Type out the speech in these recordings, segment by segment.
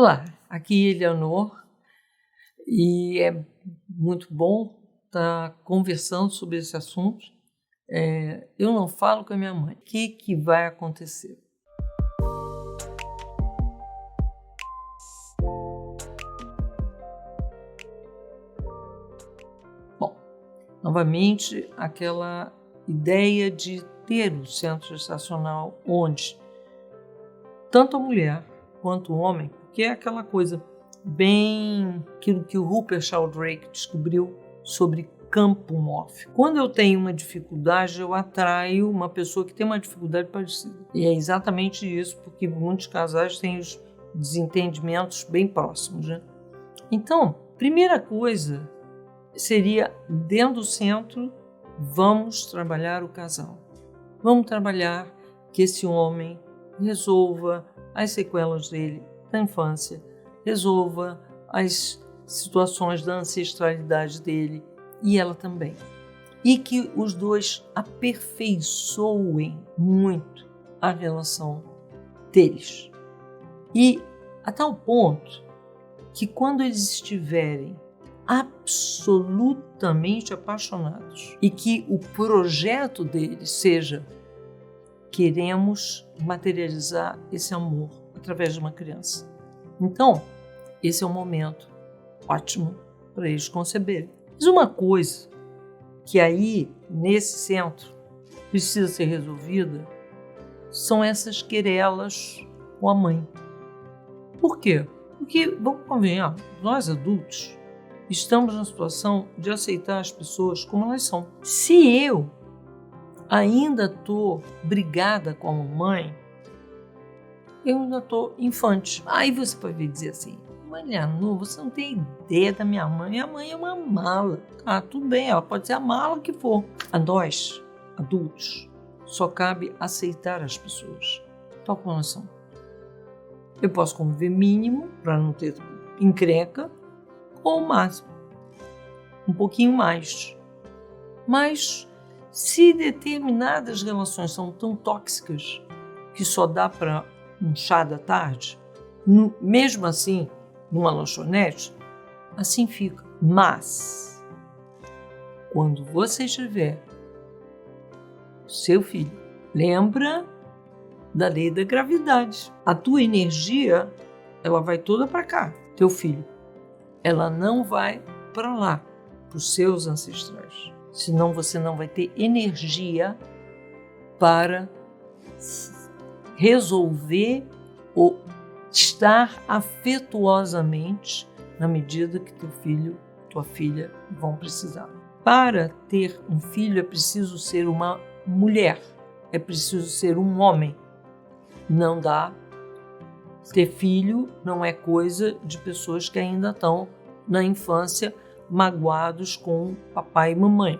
Olá, aqui é Eleanor e é muito bom estar conversando sobre esse assunto. Eu não falo com a minha mãe. O que vai acontecer? Bom, novamente, aquela ideia de ter um centro gestacional onde tanto a mulher quanto o homem, que é aquela coisa bem aquilo que o Rupert Sheldrake descobriu sobre campo mórfico. Quando eu tenho uma dificuldade, eu atraio uma pessoa que tem uma dificuldade parecida. E é exatamente isso, porque muitos casais têm os desentendimentos bem próximos, né? Então, primeira coisa seria, dentro do centro, vamos trabalhar o casal. Vamos trabalhar que esse homem resolva as sequelas dele da infância, resolva as situações da ancestralidade dele e ela também. E que os dois aperfeiçoem muito a relação deles. E a tal ponto que quando eles estiverem absolutamente apaixonados e que o projeto deles seja: queremos materializar esse amor através de uma criança. Então, esse é um momento ótimo para eles conceberem. Mas uma coisa que aí, nesse centro, precisa ser resolvida são essas querelas com a mãe. Por quê? Porque, vamos convenhar, nós adultos estamos na situação de aceitar as pessoas como elas são. Se eu ainda estou brigada com a mamãe, eu ainda estou infante. Aí você pode dizer assim: Mariana, você não tem ideia da minha mãe. Minha mãe é uma mala. Ah, tudo bem, ela pode ser a mala que for. A nós, adultos, só cabe aceitar as pessoas tal como elas são. Eu posso conviver mínimo para não ter encrenca, ou máximo, um pouquinho mais. Mas se determinadas relações são tão tóxicas que só dá para um chá da tarde, mesmo assim, numa lanchonete, assim fica. Mas, quando você tiver seu filho, lembra da lei da gravidade. A tua energia, ela vai toda para cá, teu filho. Ela não vai para lá, para os seus ancestrais. Senão você não vai ter energia para resolver ou estar afetuosamente na medida que teu filho, tua filha vão precisar. Para ter um filho é preciso ser uma mulher, é preciso ser um homem. Não dá. Ter filho não é coisa de pessoas que ainda estão na infância magoados com papai e mamãe.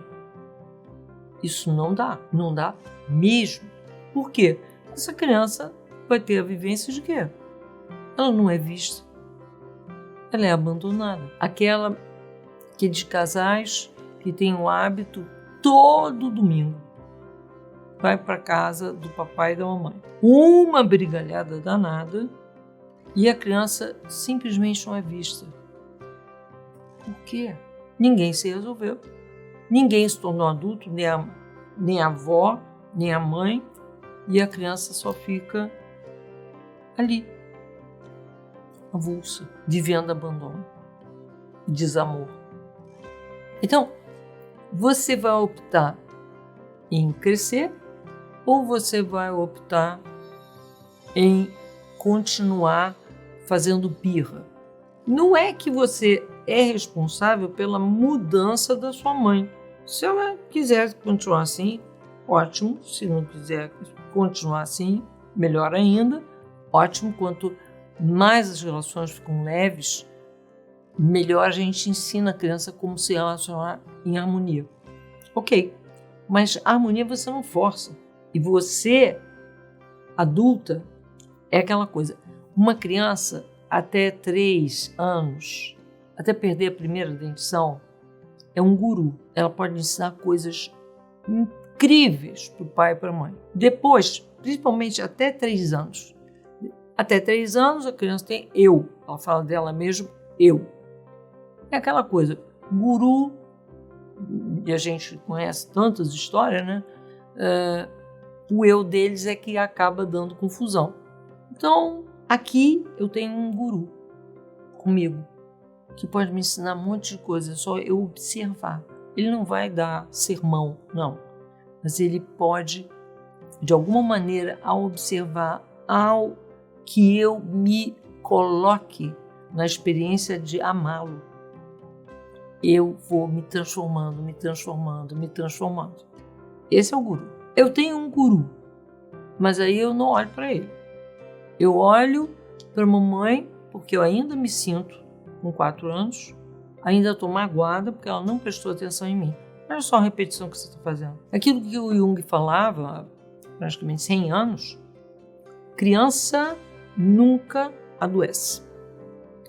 Isso não dá mesmo. Por quê? Essa criança vai ter a vivência de quê? Ela não é vista, ela é abandonada. Aqueles casais que tem o hábito todo domingo vai para casa do papai e da mamãe. Uma brigalhada danada e a criança simplesmente não é vista. Por quê? Ninguém se resolveu. Ninguém se tornou adulto, nem a avó, nem a mãe, e a criança só fica ali, avulsa, vivendo abandono, desamor. Então, você vai optar em crescer ou você vai optar em continuar fazendo birra? Não é que você é responsável pela mudança da sua mãe. Se ela quiser continuar assim, ótimo. Se não quiser continuar assim, melhor ainda. Ótimo. Quanto mais as relações ficam leves, melhor a gente ensina a criança como se relacionar em harmonia. Ok, mas a harmonia você não força. E você, adulta, é aquela coisa. Uma criança até 3 anos, até perder a primeira dentição, é um guru. Ela pode ensinar coisas incríveis para o pai e para a mãe. Depois, principalmente até 3 anos. Até 3 anos, a criança tem eu. ela fala dela mesma, eu. É aquela coisa, guru, e a gente conhece tantas histórias, né? O eu deles é que acaba dando confusão. Então, aqui eu tenho um guru comigo, que pode me ensinar um monte de coisa, é só eu observar. Ele não vai dar sermão, não. Mas ele pode, de alguma maneira, ao observar, ao que eu me coloque na experiência de amá-lo, eu vou me transformando, me transformando, me transformando. Esse é o guru. Eu tenho um guru, mas aí eu não olho para ele. Eu olho para a mamãe, porque eu ainda me sinto com 4 anos, ainda estou magoada porque ela não prestou atenção em mim. Olha só a repetição que você está fazendo. Aquilo que o Jung falava há praticamente 100 anos, criança nunca adoece.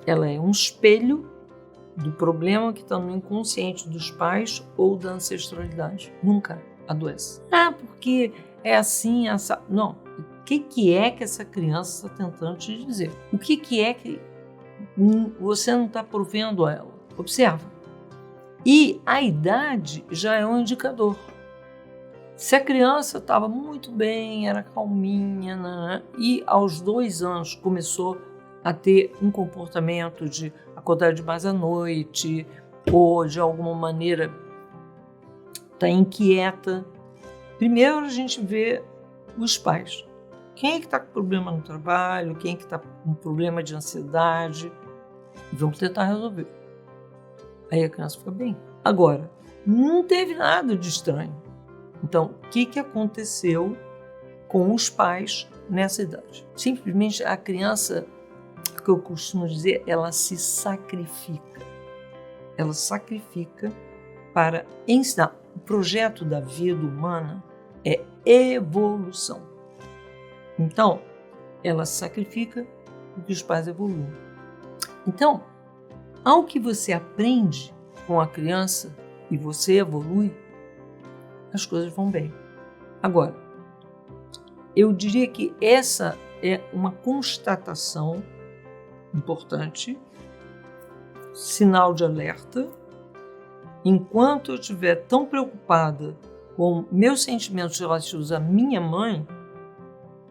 Ela é um espelho do problema que está no inconsciente dos pais ou da ancestralidade. Nunca adoece. Porque é assim, essa... Não. O que é que essa criança está tentando te dizer? O que é que você não está provendo a ela? Observa. E a idade já é um indicador. Se a criança estava muito bem, era calminha, né? E aos 2 anos começou a ter um comportamento de acordar demais à noite ou de alguma maneira tá inquieta, primeiro a gente vê os pais. Quem é que está com problema no trabalho? Quem é que está com problema de ansiedade? Vamos tentar resolver. Aí a criança fica bem. Agora, não teve nada de estranho. Então, o que aconteceu com os pais nessa idade? Simplesmente a criança, que eu costumo dizer, ela se sacrifica. Ela sacrifica para ensinar. O projeto da vida humana é evolução. Então, ela sacrifica para que os pais evoluam. Então, ao que você aprende com a criança e você evolui, as coisas vão bem. Agora, eu diria que essa é uma constatação importante, sinal de alerta. Enquanto eu estiver tão preocupada com meus sentimentos relativos à minha mãe,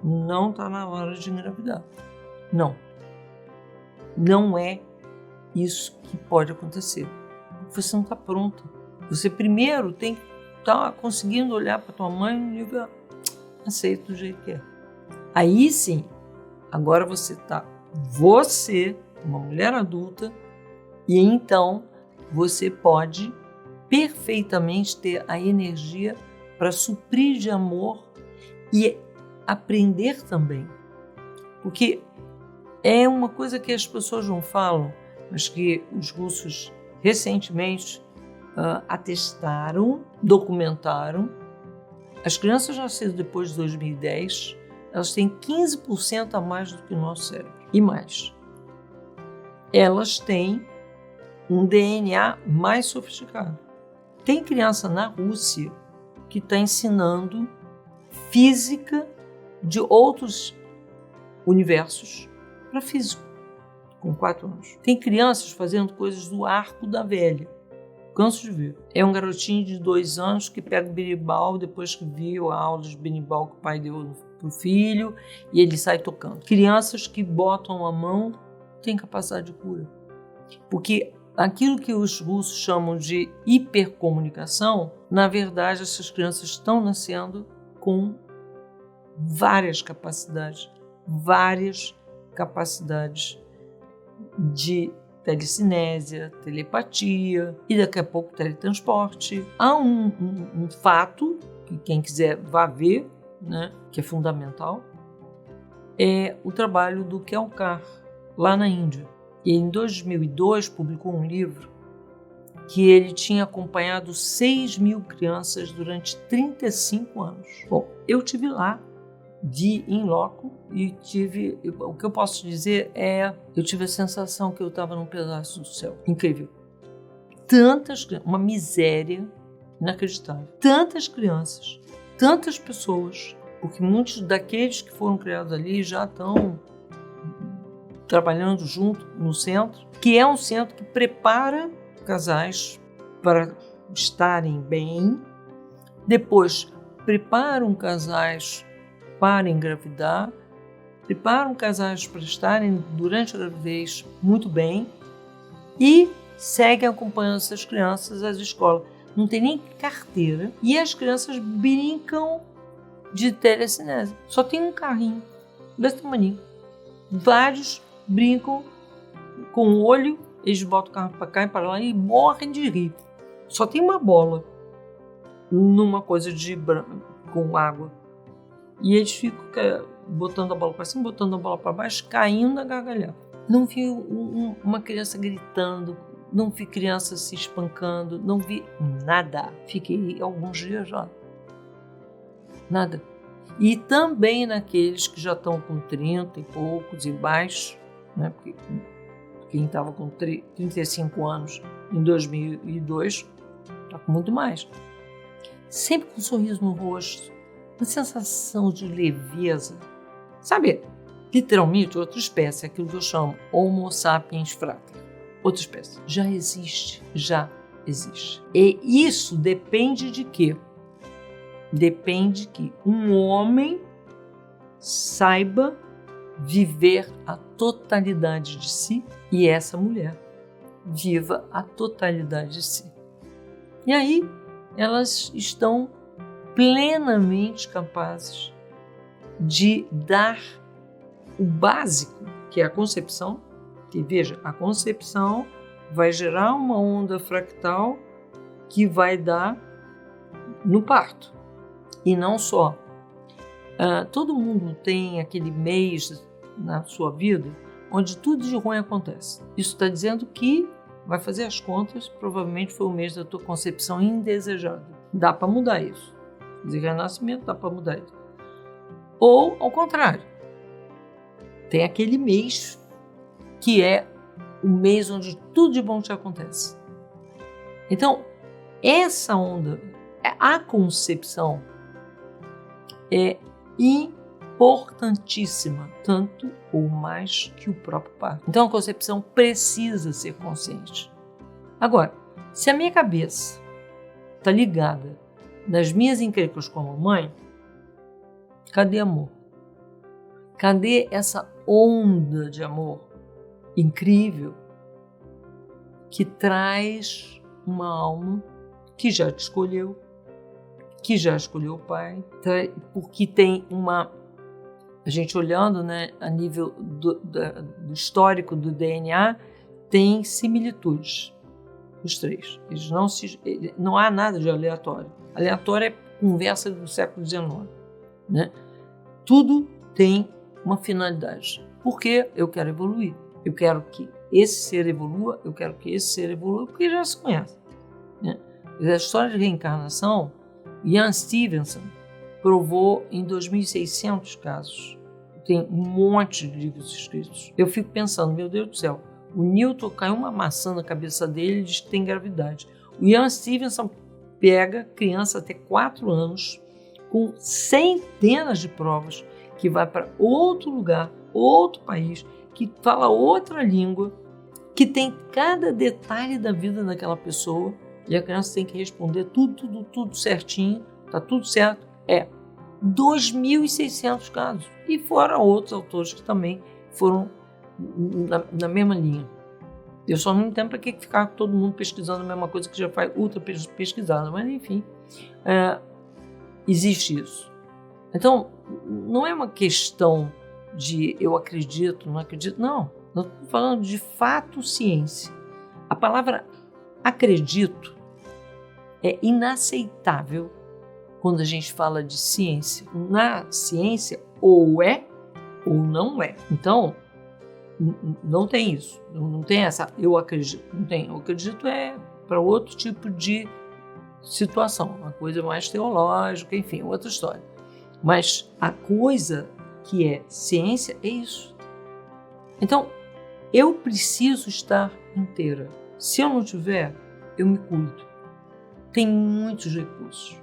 não está na hora de engravidar. Não. Não é isso que pode acontecer. Você não está pronta. Você primeiro tem que estar conseguindo olhar para tua mãe e dizer, aceito do jeito que é. Aí sim, agora você, uma mulher adulta, e então você pode perfeitamente ter a energia para suprir de amor e aprender também. Porque é uma coisa que as pessoas não falam, mas que os russos recentemente atestaram, documentaram. As crianças nascidas depois de 2010, elas têm 15% a mais do que o nosso cérebro. E mais. Elas têm um DNA mais sofisticado. Tem criança na Rússia que está ensinando física de outros universos para físico, com 4 anos. Tem crianças fazendo coisas do arco da velha. Canso de ver. É um garotinho de 2 anos que pega o berimbau depois que viu a aula de berimbau que o pai deu para o filho e ele sai tocando. Crianças que botam a mão têm capacidade de cura. Porque aquilo que os russos chamam de hipercomunicação, na verdade, essas crianças estão nascendo com várias capacidades de telecinésia, telepatia e daqui a pouco teletransporte. Há um fato, que quem quiser vá ver, né, que é fundamental, é o trabalho do Kelkar, lá na Índia. E em 2002 publicou um livro que ele tinha acompanhado 6.000 crianças durante 35 anos. Bom, eu estive lá in loco e o que eu posso dizer é, eu tive a sensação que eu estava num pedaço do céu. Incrível. Uma miséria inacreditável. Tantas crianças, tantas pessoas, porque muitos daqueles que foram criados ali já estão trabalhando junto no centro, que é um centro que prepara casais para estarem bem, depois preparam casais para engravidar, preparam casais para estarem durante a gravidez muito bem e seguem acompanhando essas crianças às escolas. Não tem nem carteira e as crianças brincam de telecinese. Só tem um carrinho desse tamanho. Vários brincam com o olho, eles botam o carro para cá e para lá e morrem de rir. Só tem uma bola numa coisa com água. E eles ficam botando a bola para cima, botando a bola para baixo, caindo a gargalhar. Não vi uma criança gritando, não vi criança se espancando, não vi nada. Fiquei alguns dias lá. Nada. E também naqueles que já estão com 30 e poucos e baixo, né? Porque quem estava com 35 anos em 2002 está com muito mais. Sempre com um sorriso no rosto, uma sensação de leveza. Sabe, literalmente outra espécie, aquilo que eu chamo Homo sapiens frater. Outra espécie. Já existe. E isso depende de quê? Depende que um homem saiba viver a totalidade de si e essa mulher viva a totalidade de si. E aí elas estão plenamente capazes de dar o básico, que é a concepção, que veja, a concepção vai gerar uma onda fractal que vai dar no parto. E não só. Todo mundo tem aquele mês na sua vida onde tudo de ruim acontece. Isso está dizendo que vai fazer as contas, provavelmente foi o mês da tua concepção indesejada. Dá para mudar isso. De renascimento dá para mudar isso. Ou, ao contrário, tem aquele mês que é o mês onde tudo de bom te acontece. Então, essa onda, a concepção é importantíssima, tanto ou mais que o próprio parto. Então, a concepção precisa ser consciente. Agora, se a minha cabeça está ligada nas minhas encrencas com a mamãe, cadê amor? Cadê essa onda de amor incrível que traz uma alma que já te escolheu, que já escolheu o pai, porque tem a gente olhando, né, a nível do histórico do DNA, tem similitudes, os três. Não há nada de aleatório. Aleatório é conversa do século XIX. Né? Tudo tem uma finalidade. Porque eu quero evoluir. Eu quero que esse ser evolua, eu quero que esse ser evolua, porque já se conhece. Né? A história de reencarnação, Ian Stevenson provou em 2.600 casos. Tem um monte de livros escritos. Eu fico pensando, meu Deus do céu, o Newton caiu uma maçã na cabeça dele e diz que tem gravidade. O Ian Stevenson pega criança até 4 anos com centenas de provas que vai para outro lugar, outro país, que fala outra língua, que tem cada detalhe da vida daquela pessoa e a criança tem que responder tudo certinho, tá tudo certo. 2.600 casos. E fora outros autores que também foram na mesma linha. Eu só não entendo para que ficar todo mundo pesquisando a mesma coisa que já faz ultra pesquisada, mas enfim, existe isso. Então, não é uma questão de eu acredito, não acredito, não. Nós estamos falando de fato ciência. A palavra acredito é inaceitável quando a gente fala de ciência. Na ciência, ou é ou não é. Então, não tem isso. Não tem essa eu acredito. Não tem. Eu acredito para outro tipo de situação. Uma coisa mais teológica, enfim, outra história. Mas a coisa que é ciência é isso. Então, eu preciso estar inteira. Se eu não tiver, eu me cuido. Tem muitos recursos.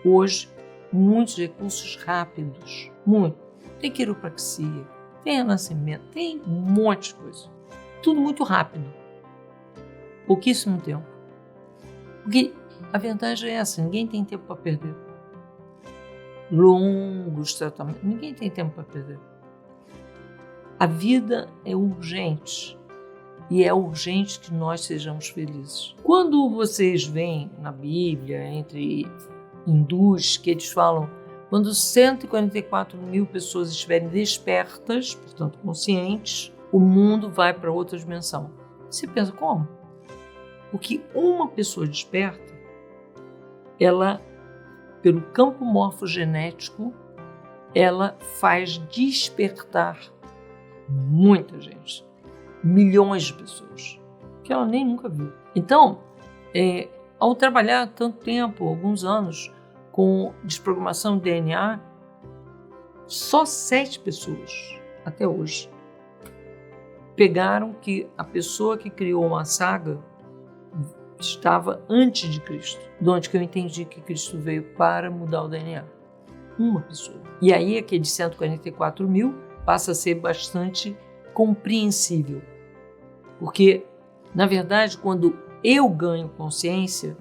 Hoje, muitos recursos rápidos. Muito. Tem quiropraxia, tem renascimento, tem um monte de coisa. Tudo muito rápido. Pouquíssimo tempo. Porque a verdade é essa, ninguém tem tempo para perder. Longos tratamentos, ninguém tem tempo para perder. A vida é urgente. E é urgente que nós sejamos felizes. Quando vocês veem na Bíblia, entre hindus, que eles falam, quando 144 mil pessoas estiverem despertas, portanto conscientes, o mundo vai para outra dimensão. Você pensa, como? Porque uma pessoa desperta, ela, pelo campo morfogenético, ela faz despertar muita gente. Milhões de pessoas, que ela nem nunca viu. Então, ao trabalhar tanto tempo, alguns anos, com desprogramação de DNA, só 7 pessoas, até hoje, pegaram que a pessoa que criou uma saga estava antes de Cristo, de onde que eu entendi que Cristo veio para mudar o DNA. Uma pessoa. E aí aquele 144 mil passa a ser bastante compreensível. Porque, na verdade, quando eu ganho consciência,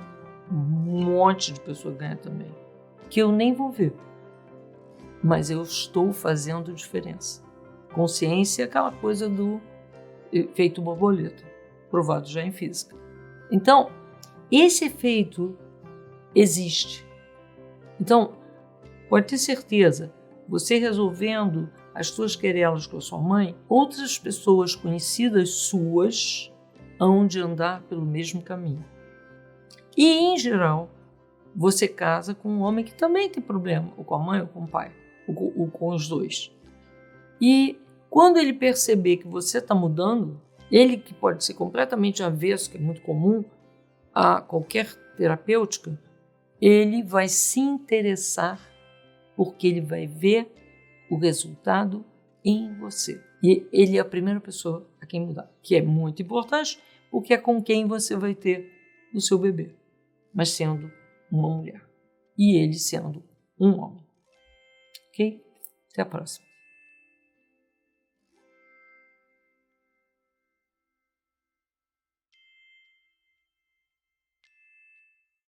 um monte de pessoa ganha também. Que eu nem vou ver. Mas eu estou fazendo diferença. Consciência é aquela coisa do efeito borboleta, provado já em física. Então, esse efeito existe. Então, pode ter certeza, você resolvendo as suas querelas com a sua mãe, outras pessoas conhecidas suas hão de andar pelo mesmo caminho. E, em geral, você casa com um homem que também tem problema, ou com a mãe ou com o pai, ou com os dois. E quando ele perceber que você está mudando, ele que pode ser completamente avesso, que é muito comum a qualquer terapêutica, ele vai se interessar porque ele vai ver o resultado em você. E ele é a primeira pessoa a quem mudar, que é muito importante, porque é com quem você vai ter o seu bebê, mas sendo uma mulher. E ele sendo um homem. Ok? Até a próxima.